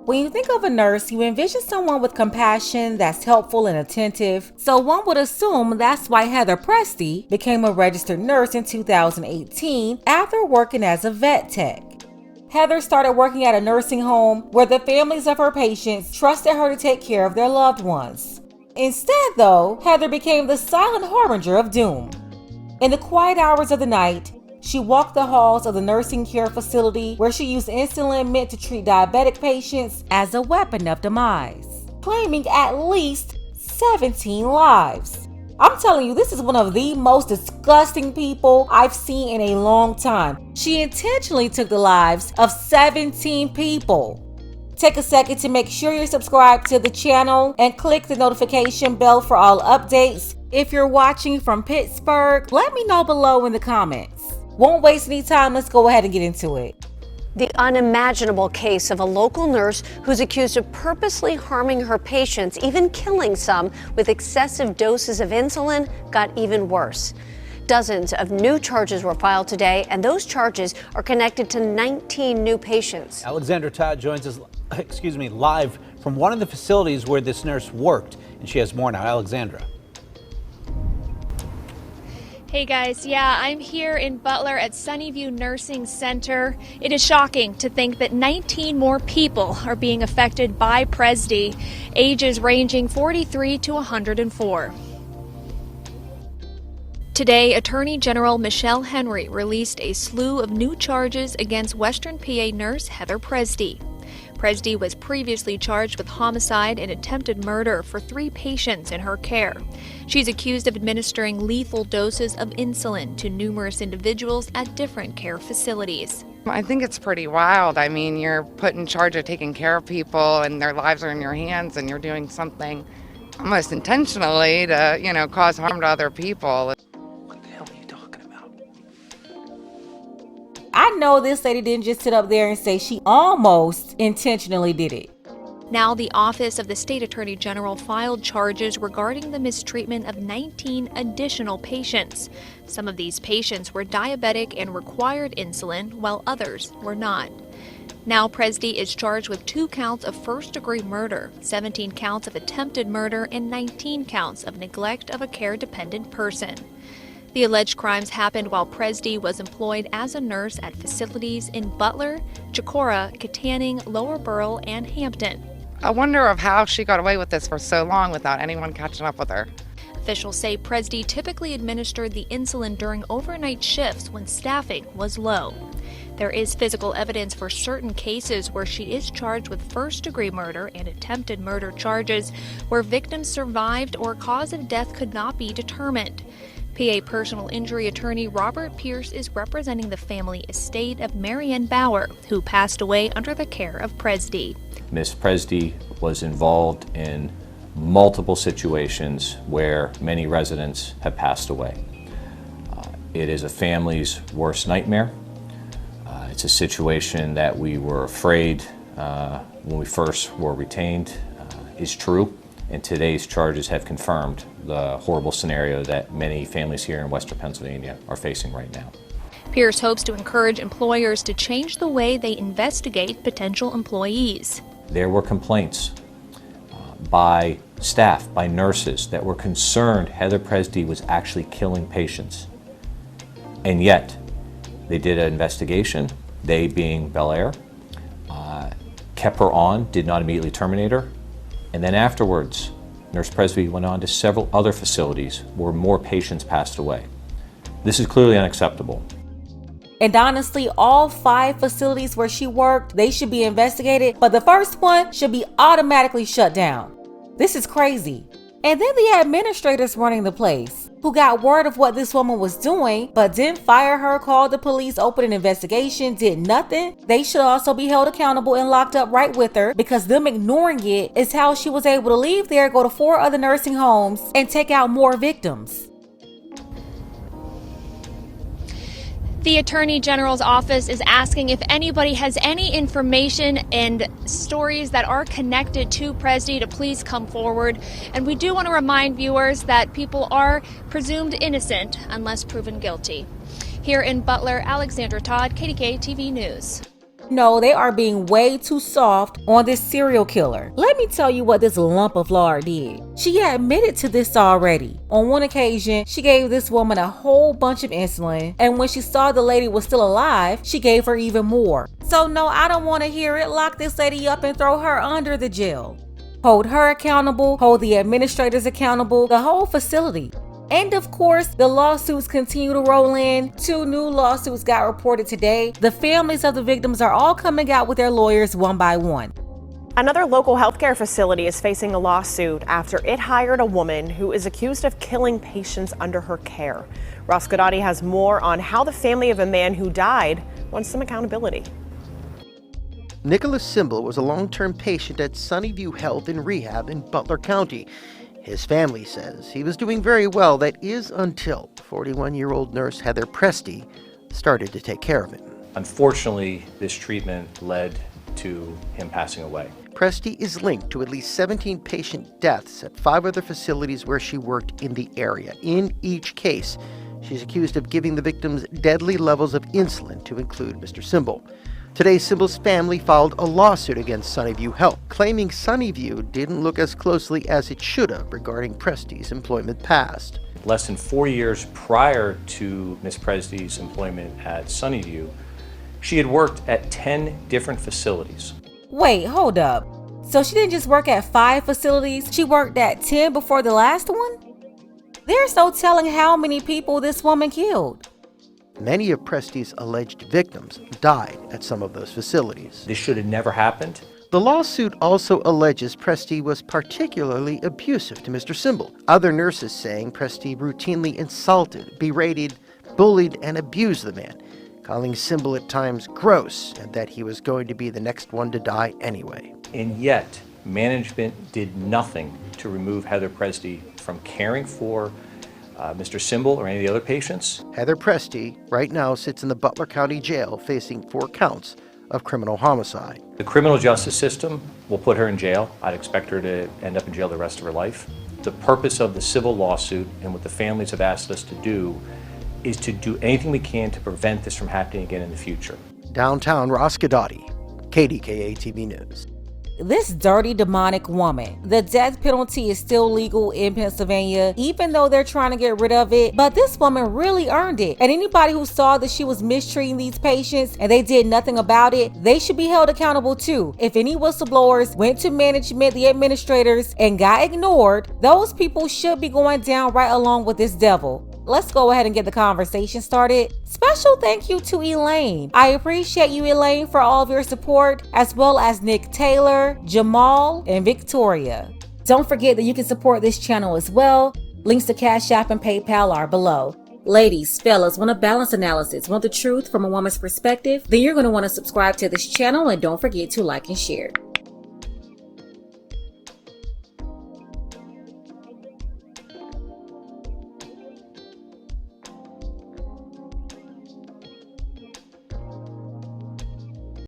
When you think of a nurse, you envision someone with compassion that's helpful and attentive, so one would assume that's why Heather Pressdee became a registered nurse in 2018 after working as a vet tech. Heather started working at a nursing home where the families of her patients trusted her to take care of their loved ones. Instead, though, Heather became the silent harbinger of doom. In the quiet hours of the night, she walked the halls of the nursing care facility where she used insulin meant to treat diabetic patients as a weapon of demise, claiming at least 17 lives. I'm telling you, this is one of the most disgusting people I've seen in a long time. She intentionally took the lives of 17 people. Take a second to make sure you're subscribed to the channel and click the notification bell for all updates. If you're watching from Pittsburgh, let me know below in the comments. Won't waste any time, let's go ahead and get into it. The unimaginable case of a local nurse who's accused of purposely harming her patients, even killing some with excessive doses of insulin, got even worse. Dozens of new charges were filed today, and those charges are connected to 19 new patients. Alexandra Todd joins us, live from one of the facilities where this nurse worked, and she has more now. Alexandra. Hey guys, yeah, I'm here in Butler at Sunnyview Nursing Center. It is shocking to think that 19 more people are being affected by Pressdee, ages ranging 43 to 104. Today, Attorney General Michelle Henry released a slew of new charges against Western PA nurse Heather Pressdee. Pressdee was previously charged with homicide and attempted murder for 3 patients in her care. She's accused of administering lethal doses of insulin to numerous individuals at different care facilities. I think it's pretty wild. I mean, you're put in charge of taking care of people and their lives are in your hands, and you're doing something almost intentionally to, cause harm to other people. I know this lady didn't just sit up there and say she almost intentionally did it. Now, the Office of the State Attorney General filed charges regarding the mistreatment of 19 additional patients. Some of these patients were diabetic and required insulin, while others were not. Now, Pressdee is charged with 2 counts of first-degree murder, 17 counts of attempted murder, and 19 counts of neglect of a care-dependent person. The alleged crimes happened while Pressdee was employed as a nurse at facilities in Butler, Chicora, Kittanning, Lower Burrell, and Hampton. I wonder of how she got away with this for so long without anyone catching up with her. Officials say Pressdee typically administered the insulin during overnight shifts when staffing was low. There is physical evidence for certain cases where she is charged with first-degree murder and attempted murder charges where victims survived or cause of death could not be determined. PA personal injury attorney Robert Pierce is representing the family estate of Marianne Bauer, who passed away under the care of Pressdee. Ms. Pressdee was involved in multiple situations where many residents have passed away. It is a family's worst nightmare. It's a situation that we were afraid when we first were retained is true. And today's charges have confirmed the horrible scenario that many families here in Western Pennsylvania are facing right now. Pierce hopes to encourage employers to change the way they investigate potential employees. There were complaints by staff, by nurses, that were concerned Heather Pressdee was actually killing patients. And yet, they did an investigation, they being Bel Air, kept her on, did not immediately terminate her. And then afterwards, Nurse Pressdee went on to several other facilities where more patients passed away. This is clearly unacceptable. And honestly, all 5 facilities where she worked, they should be investigated, but the first one should be automatically shut down. This is crazy. And then the administrators running the place, who got word of what this woman was doing, but didn't fire her, called the police, opened an investigation, did nothing. They should also be held accountable and locked up right with her, because them ignoring it is how she was able to leave there, go to 4 other nursing homes, and take out more victims. The Attorney General's office is asking if anybody has any information and stories that are connected to Pressdee to please come forward. And we do want to remind viewers that people are presumed innocent unless proven guilty. Here in Butler, Alexandra Todd, KDK TV News. No, they are being way too soft on this serial killer. Let me tell you what this lump of lard did. She admitted to this already. On one occasion, she gave this woman a whole bunch of insulin, and when she saw the lady was still alive, she gave her even more. So no, I don't want to hear it. Lock this lady up and throw her under the jail. Hold her accountable, hold the administrators accountable, the whole facility. And of course, the lawsuits continue to roll in. 2 new lawsuits got reported today. The families of the victims are all coming out with their lawyers one by one. Another local healthcare facility is facing a lawsuit after it hired a woman who is accused of killing patients under her care. Ross Godotti has more on how the family of a man who died wants some accountability. Nicholas Simbel was a long-term patient at Sunnyview Health and Rehab in Butler County. His family says he was doing very well, that is, until 41-year-old nurse Heather Pressdee started to take care of him. Unfortunately, this treatment led to him passing away. Pressdee is linked to at least 17 patient deaths at 5 other facilities where she worked in the area. In each case, she's accused of giving the victims deadly levels of insulin, to include Mr. Simbel. Today, Simbel's family filed a lawsuit against Sunnyview Health, claiming Sunnyview didn't look as closely as it should have regarding Pressdee's employment past. Less than 4 years prior to Ms. Pressdee's employment at Sunnyview, she had worked at 10 different facilities. Wait, hold up. So she didn't just work at 5 facilities, she worked at 10 before the last one? There's no telling how many people this woman killed. Many of Pressdee's alleged victims died at some of those facilities. This should have never happened. The lawsuit also alleges Pressdee was particularly abusive to Mr. Simbel. Other nurses saying Pressdee routinely insulted, berated, bullied, and abused the man, calling Simbel at times gross and that he was going to be the next one to die anyway. And yet, management did nothing to remove Heather Pressdee from caring for Mr. Simbel or any of the other patients. Heather Pressdee right now sits in the Butler County Jail facing 4 counts of criminal homicide. The criminal justice system will put her in jail. I'd expect her to end up in jail the rest of her life. The purpose of the civil lawsuit and what the families have asked us to do is to do anything we can to prevent this from happening again in the future. Downtown, Ross Godotti, KDKA-TV News. This dirty, demonic woman. The death penalty is still legal in Pennsylvania, even though they're trying to get rid of it. But this woman really earned it. And anybody who saw that she was mistreating these patients and they did nothing about it, they should be held accountable too. If any whistleblowers went to management, the administrators, and got ignored, those people should be going down right along with this devil. Let's go ahead and get the conversation started. Special thank you to Elaine. I appreciate you, Elaine, for all of your support, as well as Nick Taylor, Jamal, and Victoria. Don't forget that you can support this channel as well. Links to Cash App and PayPal are below. Ladies, fellas, want a balanced analysis, want the truth from a woman's perspective? Then you're going to want to subscribe to this channel and don't forget to like and share.